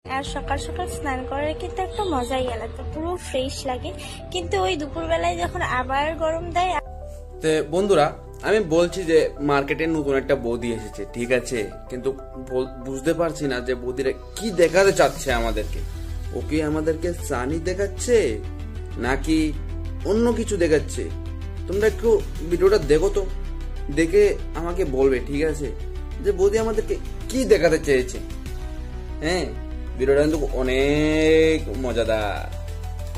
আর সকাল সকাল স্নান করার কিন্তু একটা মজাই আলাদা, পুরো ফ্রেশ লাগে। কিন্তু ওই দুপুরবেলায় যখন আবার গরম দেয়। তো বন্ধুরা, আমি বলছি যে মার্কেটে নতুন একটা বৌদি এসেছে, ঠিক আছে, কিন্তু বুঝতে পারছি না যে বৌদিরা কি দেখাতে চাচ্ছে আমাদেরকে। ওকে আমাদেরকে সানি দেখাচ্ছে নাকি অন্য কিছু দেখাচ্ছে? তোমরা একটু ভিডিওটা দেখো তো, দেখে আমাকে বলবে, ঠিক আছে, যে বৌদি আমাদেরকে কি দেখাতে চেয়েছে। হ্যাঁ, ভিডিওটা কিন্তু অনেক মজাদার।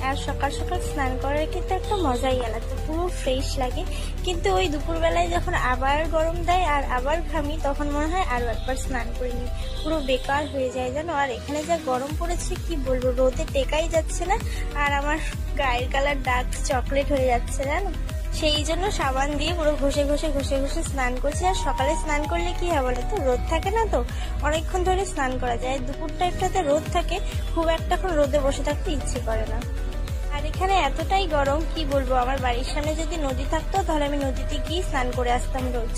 আর সকাল সকাল স্নান করার কিন্তু একটা মজাই আলাদা, পুরো ফ্রেশ লাগে। কিন্তু ওই দুপুরবেলায় যখন আবার গরম দেয় আর আবার ঘামি, তখন মনে হয় আরো একবার স্নান করে নিই, পুরো বেকার হয়ে যায় জানো। আর এখানে যা গরম পড়েছে কি বলবো, রোদে টেকাই যাচ্ছে না। আর আমার গায়ের কালার ডার্ক চকলেট হয়ে যাচ্ছে জানো। সেই জন্য সাবান দিয়ে পুরো ঘষে ঘষে ঘষে ঘষে স্নান করছি। আর সকালে স্নান করলে কি হয় বলো তো, রোদ থাকে না, তো অনেকক্ষণ ধরে স্নান করা যায়। দুপুর টাইপটাতে রোদ থাকে, খুব একটাক্ষণ রোদে বসে থাকতে ইচ্ছে করে না। আর এখানে এতটাই গরম কি বলবো, আমার বাড়ির সামনে যদি নদী থাকতো তাহলে আমি নদীতে গিয়ে স্নান করে আসতাম রোজ।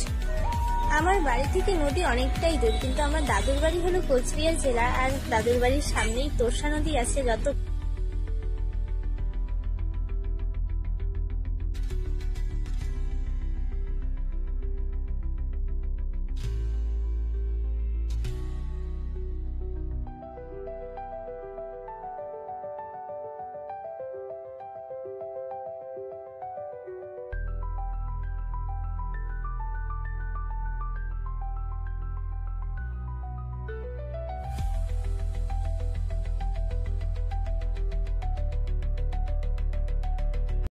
আমার বাড়ি থেকে নদী অনেকটাই দূর, কিন্তু আমার দাদুর বাড়ি হলো কোচবিহার জেলা। আর দাদুর বাড়ির সামনেই তোরসা নদী আছে। যত